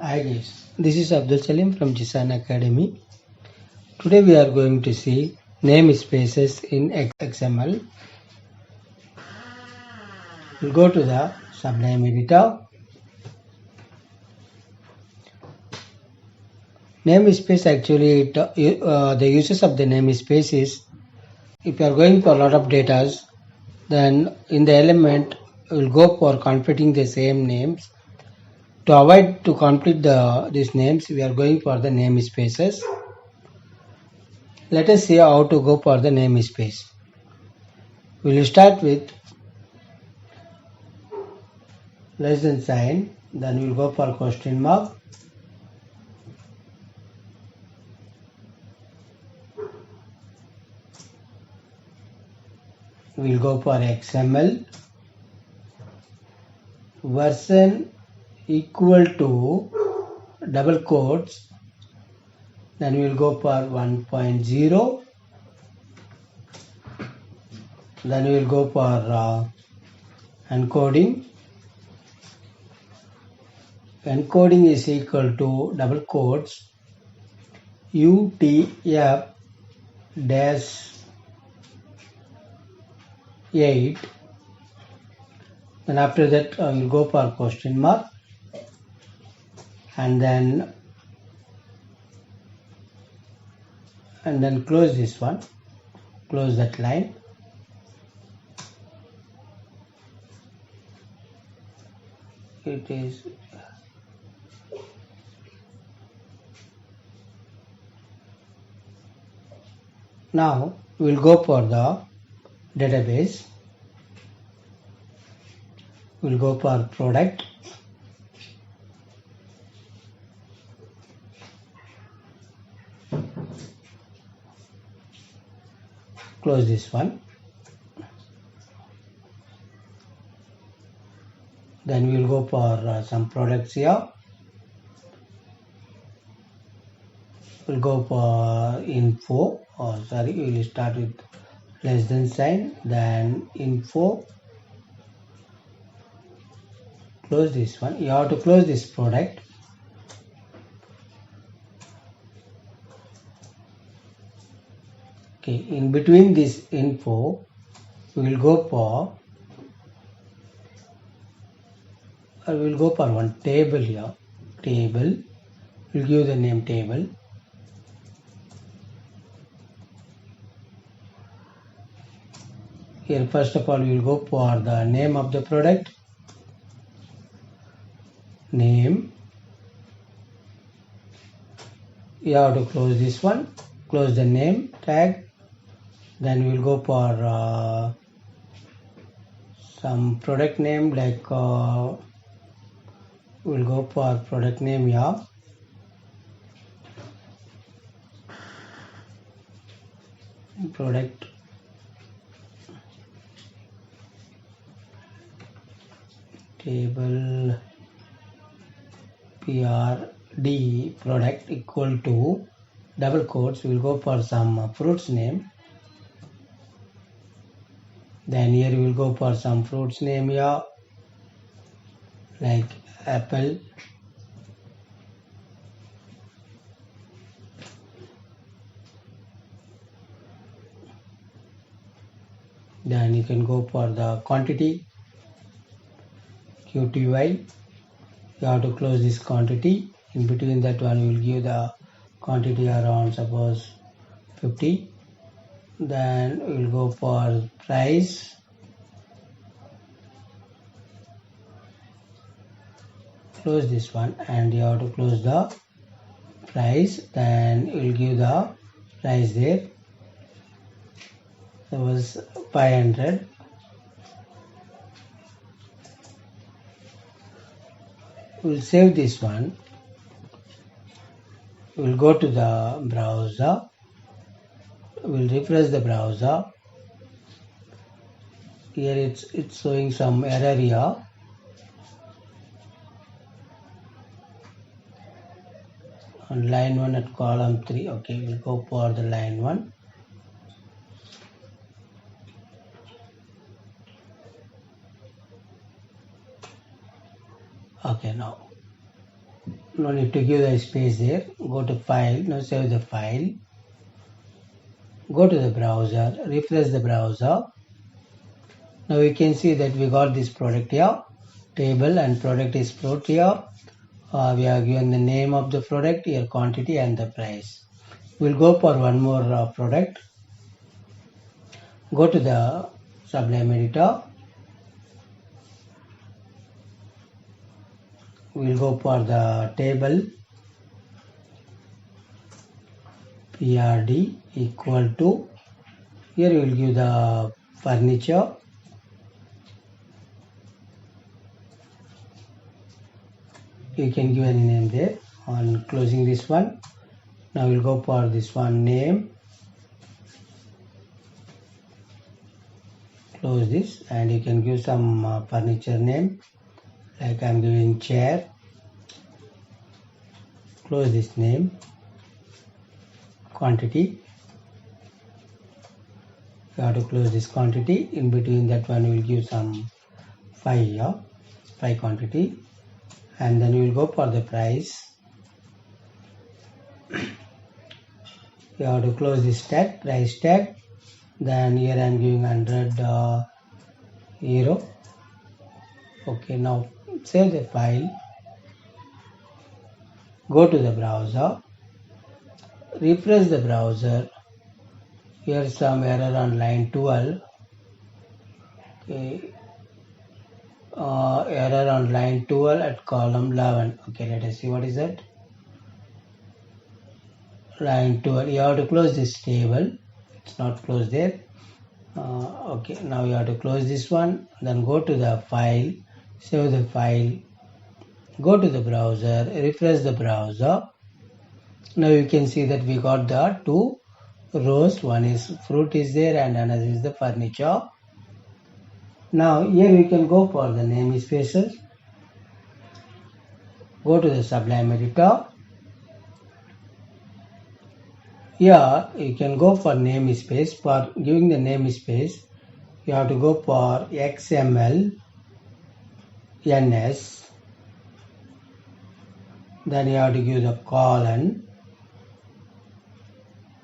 Hi guys, this is Abdul Salim from Jisan Academy. Today we are going to see namespaces in XML. We'll go to the Sublime editor. Namespace actually, the uses of the namespace is, if you are going for a lot of data, then in the element we'll go for completing the same names. To avoid to complete these names, we are going for the namespaces. Let us see how to go for the namespace. We will start with less than sign, then we will go for question mark. We will go for XML version equal to double quotes, then we will go for 1.0, then we will go for encoding. Encoding is equal to double quotes UTF-8, then after that we will go for question mark, and then close this one, close that line. It is now we will go for the database. We will go for product, close this one, then we will go for some products here. We'll go for info, we will start with less than sign, then info, close this one. You have to close this product. Okay, in between this info, we will go for one table here. Table, we'll give the name table. Here first of all we will go for the name of the product, name. You have to close this one, close the name tag, then we will go for some product name, like we'll go for product name here. Product table PRD product equal to double quotes. We will go for some fruits name. Then here we will go for some fruits name here, like apple. Then you can go for the quantity, QTY. You have to close this quantity. In between that one we will give the quantity around, suppose 50. Then we will go for price, close this one, and you have to close the price. Then we will give the price there. That was 500. We'll save this one. We'll go to the browser. We'll refresh the browser. Here it's showing some error here. On line 1 at column 3. Okay, we'll go for the line 1. Okay, now No need to give the space there. Go to file, now save the file. Go to the browser, refresh the browser. Now we can see that we got this product here, table, and product is fruit here. We have given the name of the product here, quantity and the price. We'll go for one more product. Go to the Sublime editor. We'll go for the table PRD equal to, here we will give the furniture. You can give any name there. On closing this one, now we'll go for this one name. Close this, and you can give some furniture name, like I'm giving chair. Close this name. Quantity, you have to close this quantity. In between that one we will give some 5 here, 5 quantity, and then we will go for the price. You have to close this tag, price tag. Then here I am giving 100 euro. Okay, now save the file. Go to the browser, refresh the browser. Here some error on line 12. Okay. Error on line 12 at column 11. Okay, let us see what is that. Line 12. You have to close this table. It's not closed there. Okay, now you have to close this one. Then go to the file, save the file. Go to the browser, refresh the browser. Now you can see that we got the 2 rows. One is fruit is there and another is the furniture. Now here we can go for the namespaces. Go to the Sublime editor. Here you can go for namespace. For giving the namespace, you have to go for XML NS. Then you have to give the colon.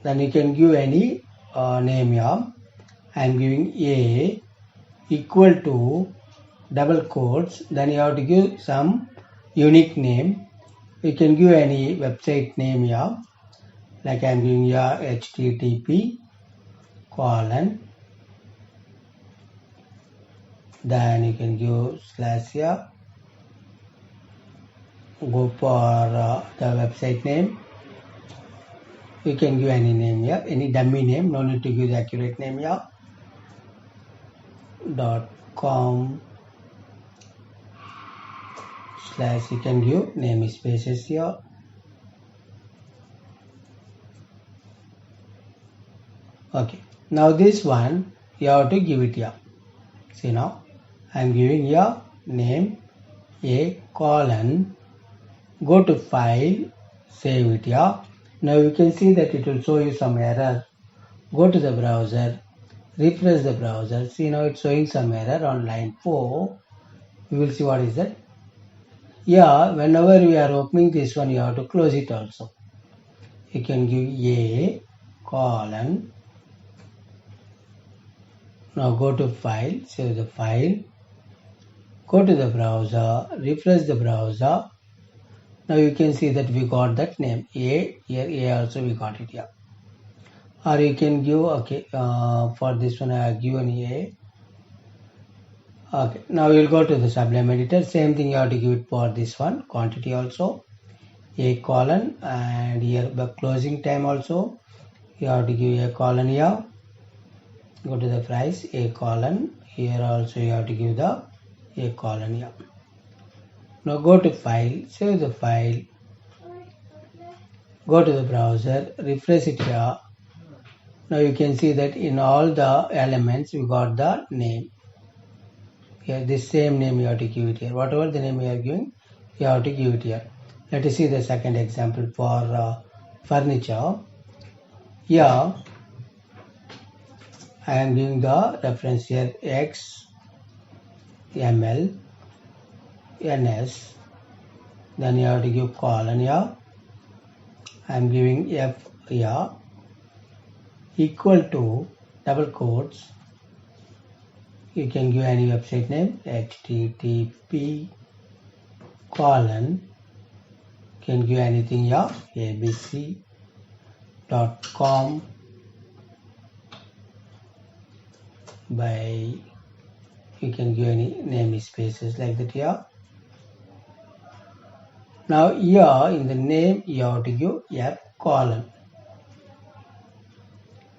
Then you can give any name here. I am giving A equal to double quotes. Then you have to give some unique name. You can give any website name here. Like I am giving here HTTP colon. Then you can give slash here. Go for the website name. You can give any name here, any dummy name. No need to give the accurate name here. .com slash, you can give namespaces here. Okay, now this one you have to give it here. See, now I am giving here name A colon. Go to file, save it here. Now you can see that it will show you some error. Go to the browser, refresh the browser. See, now it's showing some error on line 4. We will see what is that. Yeah, whenever we are opening this one, you have to close it also. You can give A colon. Now go to file, save the file. Go to the browser, refresh the browser. Now you can see that we got that name A. Here A also we got it here. Or you can give, okay, for this one I have given A. Okay, now we will go to the Sublime editor. Same thing you have to give it for this one, quantity also. A colon, and here the closing time also. You have to give A colon here. Go to the price, A colon. Here also you have to give the A colon here. Now go to file, save the file. Go to the browser, refresh it here. Now you can see that in all the elements we got the name. Here this same name you have to give it here. Whatever the name you are giving, you have to give it here. Let us see the second example for furniture. Here I am giving the reference here XML NS. then you have to give colon here. I am giving F here equal to double quotes. You can give any website name, http colon, you can give anything here, abc.com by, you can give any name spaces like that here. Now here in the name you have to give F colon.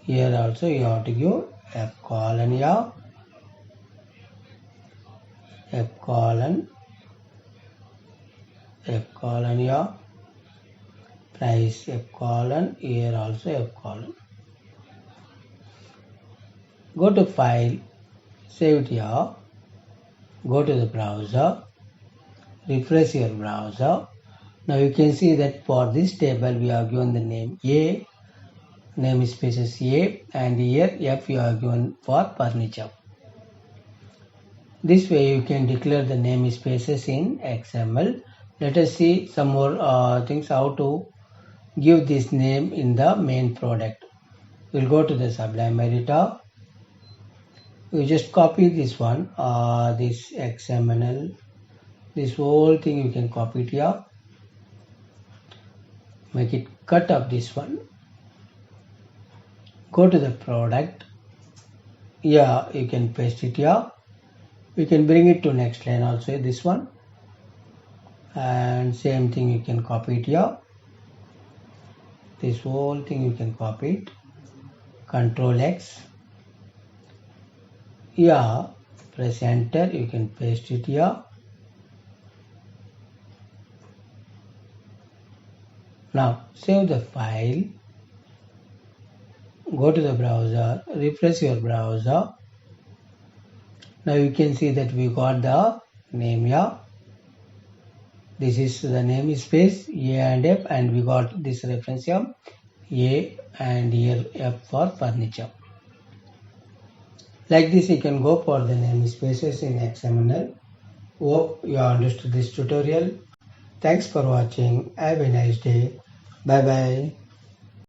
Here also you have to give F colon here, F colon here, price F colon, here also F colon. Go to file, save it here, go to the browser, refresh your browser. Now you can see that for this table we have given the name A, name spaces A, and here F you have given for furniture. This way you can declare the name spaces in XML. Let us see some more things how to give this name in the main product. We'll go to the Sublime editor. You just copy this one, this XML, this whole thing you can copy it here. Make it cut up this one. Go to the product. Yeah, you can paste it here. You can bring it to next line also, this one. And same thing you can copy it here. This whole thing you can copy it. Control X. Yeah, press enter, you can paste it here. Now save the file. Go to the browser, refresh your browser. Now you can see that we got the name here. This is the name space A and F, and we got this reference here A and here F for furniture. Like this you can go for the name spaces in XML. Hope you understood this tutorial. Thanks for watching. Have a nice day. Bye bye.